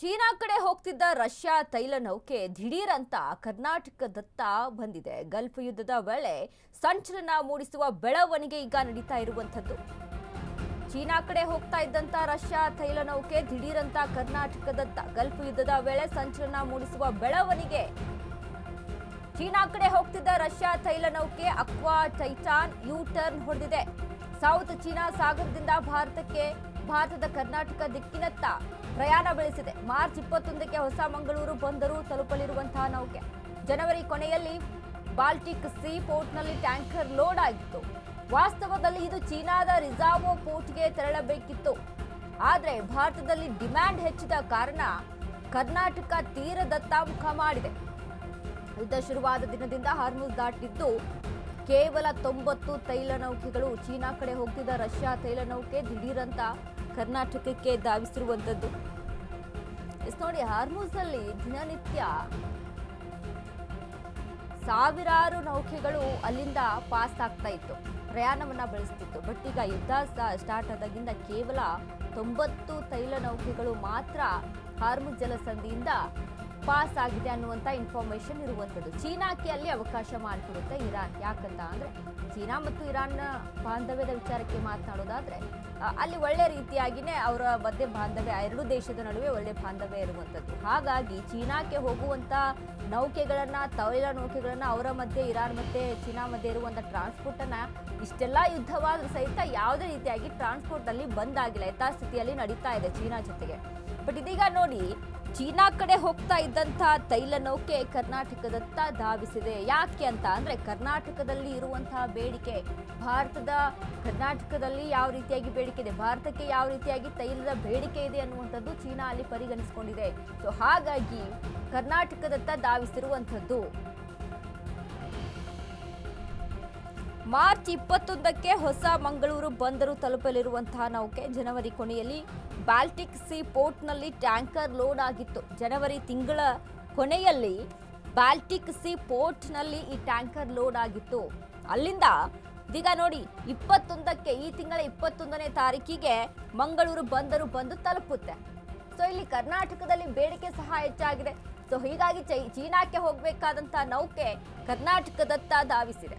China ಕಡೆ ಹೋಗ್ತಿದ್ದ Russia ತೈಲ ನೌಕೆ ದಿಢೀರಂತ ಕರ್ನಾಟಕದತ್ತ ಬಂದಿದೆ. ಗಲ್ಫ್ ಯುದ್ಧದ ವೇಳೆ ಸಂಚಲನ ಮೂಡಿಸುವ ಬೆಳವಣಿಗೆ ಈಗ ನಡೀತಾ ಇರುವಂತದ್ದು. ಚೀನಾ ಕಡೆ ಹೋಗ್ತಾ ಇದ್ದಂತ ರಷ್ಯಾ ತೈಲ ನೌಕೆ ದಿಢೀರಂತ ಕರ್ನಾಟಕದತ್ತ ಗಲ್ಫ್ ಯುದ್ಧದ ವೇಳೆ ಸಂಚಲನ ಮೂಡಿಸುವ ಬೆಳವಣಿಗೆ. ಚೀನಾ ಕಡೆ ಹೋಗ್ತಿದ್ದ ರಷ್ಯಾ ತೈಲ ನೌಕೆ ಅಕ್ವಾ ಟೈಟಾನ್ ಯೂ ಟರ್ನ್ ಹೊಡೆದಿದೆ. ಸೌತ್ ಚೀನಾ ಸಾಗರದಿಂದ ಭಾರತದ ಕರ್ನಾಟಕ ದಿಕ್ಕಿನತ್ತ ಪ್ರಯಾಣ ಬೆಳೆಸಿದೆ. ಮಾರ್ಚ್ 21ಕ್ಕೆ ಹೊಸ ಮಂಗಳೂರು ಬಂದರು ತಲುಪಲಿರುವಂತಹ ನೌಕೆ ಜನವರಿ ಕೊನೆಯಲ್ಲಿ ಬಾಲ್ಟಿಕ್ ಸಿ ಪೋರ್ಟ್ನಲ್ಲಿ ಟ್ಯಾಂಕರ್ ಲೋಡ್ ಆಗಿತ್ತು. ವಾಸ್ತವದಲ್ಲಿ ಇದು ಚೀನಾದ ರಿಜಾವೋ ಪೋರ್ಟ್ಗೆ ತೆರಳಬೇಕಿತ್ತು. ಆದರೆ ಭಾರತದಲ್ಲಿ ಡಿಮ್ಯಾಂಡ್ ಹೆಚ್ಚಿದ ಕಾರಣ ಕರ್ನಾಟಕ ತೀರದತ್ತ ಮುಖ ಮಾಡಿದೆ. ಯುದ್ಧ ಶುರುವಾದ ದಿನದಿಂದ ಹಾರ್ಮುಜ್ ದಾಟಿದ್ದು ಕೇವಲ 90 ತೈಲ ನೌಕೆಗಳು. ಚೀನಾ ಕಡೆ ಹೋಗ್ತಿದ್ದ ರಷ್ಯಾ ತೈಲ ನೌಕೆ ದಿಢೀರಂತ ಕರ್ನಾಟಕಕ್ಕೆ ಧಾವಿಸಿರುವಂತದ್ದು. ನೋಡಿ, ಹಾರ್ಮುಜ್ ಅಲ್ಲಿ ದಿನನಿತ್ಯ ಸಾವಿರಾರು ನೌಕೆಗಳು ಅಲ್ಲಿಂದ ಪಾಸ್ ಆಗ್ತಾ ಇತ್ತು, ಪ್ರಯಾಣವನ್ನ ಬೆಳೆಸ್ತಿತ್ತು. ಬಟ್ ಈಗ ಯುದ್ಧ ಸ್ಟಾರ್ಟ್ ಆದಾಗಿಂದ ಕೇವಲ 90 ತೈಲ ನೌಕೆಗಳು ಮಾತ್ರ ಹಾರ್ಮುಜ್ ಜಲಸಂಧಿಯಿಂದ ಪಾಸ್ ಆಗಿದೆ ಅನ್ನುವಂಥ ಇನ್ಫಾರ್ಮೇಶನ್ ಇರುವಂಥದ್ದು. ಚೀನಾಕ್ಕೆ ಅಲ್ಲಿ ಅವಕಾಶ ಮಾಡಿಕೊಡುತ್ತೆ ಇರಾನ್. ಯಾಕಂತ ಅಂದರೆ ಚೀನಾ ಮತ್ತು ಇರಾನ್ ಬಾಂಧವ್ಯದ ವಿಚಾರಕ್ಕೆ ಮಾತನಾಡೋದಾದರೆ ಅಲ್ಲಿ ಒಳ್ಳೆ ರೀತಿಯಾಗಿಯೇ ಅವರ ಮಧ್ಯೆ ಬಾಂಧವ್ಯ, ಎರಡೂ ದೇಶದ ನಡುವೆ ಒಳ್ಳೆ ಬಾಂಧವ್ಯ ಇರುವಂಥದ್ದು. ಹಾಗಾಗಿ ಚೀನಾಕ್ಕೆ ಹೋಗುವಂಥ ನೌಕೆಗಳನ್ನು, ತೈಲ ನೌಕೆಗಳನ್ನು ಅವರ ಮಧ್ಯೆ, ಇರಾನ್ ಮತ್ತು ಚೀನಾ ಮಧ್ಯೆ ಇರುವಂಥ ಟ್ರಾನ್ಸ್ಪೋರ್ಟನ್ನು ಇಷ್ಟೆಲ್ಲ ಯುದ್ಧವಾದರೂ ಸಹಿತ ಯಾವುದೇ ರೀತಿಯಾಗಿ ಟ್ರಾನ್ಸ್ಪೋರ್ಟಲ್ಲಿ ಬಂದಾಗಿಲ್ಲ, ಯಥಾಸ್ಥಿತಿಯಲ್ಲಿ ನಡೀತಾ ಇದೆ ಚೀನಾ ಜೊತೆಗೆ. ಬಟ್ ಇದೀಗ ನೋಡಿ, ಚೀನಾ ಕಡೆ ಹೋಗ್ತಾ ಇದ್ದಂಥ ತೈಲ ನೌಕೆ ಕರ್ನಾಟಕದತ್ತ ಧಾವಿಸಿದೆ. ಯಾಕೆ ಅಂತ ಅಂದರೆ ಕರ್ನಾಟಕದಲ್ಲಿ ಇರುವಂತಹ ಬೇಡಿಕೆ, ಕರ್ನಾಟಕದಲ್ಲಿ ಯಾವ ರೀತಿಯಾಗಿ ಬೇಡಿಕೆ ಇದೆ, ಭಾರತಕ್ಕೆ ಯಾವ ರೀತಿಯಾಗಿ ತೈಲದ ಬೇಡಿಕೆ ಇದೆ ಅನ್ನುವಂಥದ್ದು ಚೀನಾ ಅಲ್ಲಿ ಪರಿಗಣಿಸಿಕೊಂಡಿದೆ. ಸೊ ಹಾಗಾಗಿ ಕರ್ನಾಟಕದತ್ತ ಧಾವಿಸಿರುವಂಥದ್ದು. ಮಾರ್ಚ್ 21ಕ್ಕೆ ಹೊಸ ಮಂಗಳೂರು ಬಂದರು ತಲುಪಲಿರುವಂತಹ ನೌಕೆ ಜನವರಿ ಕೊನೆಯಲ್ಲಿ ಬಾಲ್ಟಿಕ್ ಸಿ ಪೋರ್ಟ್ನಲ್ಲಿ ಟ್ಯಾಂಕರ್ ಲೋಡ್ ಆಗಿತ್ತು. ಜನವರಿ ತಿಂಗಳ ಕೊನೆಯಲ್ಲಿ ಬಾಲ್ಟಿಕ್ ಸಿ ಪೋರ್ಟ್ನಲ್ಲಿ ಈ ಟ್ಯಾಂಕರ್ ಲೋಡ್ ಆಗಿತ್ತು. ಅಲ್ಲಿಂದ ಇದೀಗ ನೋಡಿ, 21ಕ್ಕೆ, ಈ ತಿಂಗಳ 21ನೇ ತಾರೀಕಿಗೆ ಮಂಗಳೂರು ಬಂದರು ಬಂದು ತಲುಪುತ್ತೆ. ಸೊ ಇಲ್ಲಿ ಕರ್ನಾಟಕದಲ್ಲಿ ಬೇಡಿಕೆ ಸಹ ಹೆಚ್ಚಾಗಿದೆ. ಸೊ ಹೀಗಾಗಿ ಚೀನಾಕ್ಕೆ ಹೋಗಬೇಕಾದಂಥ ನೌಕೆ ಕರ್ನಾಟಕದತ್ತ ಧಾವಿಸಿದೆ.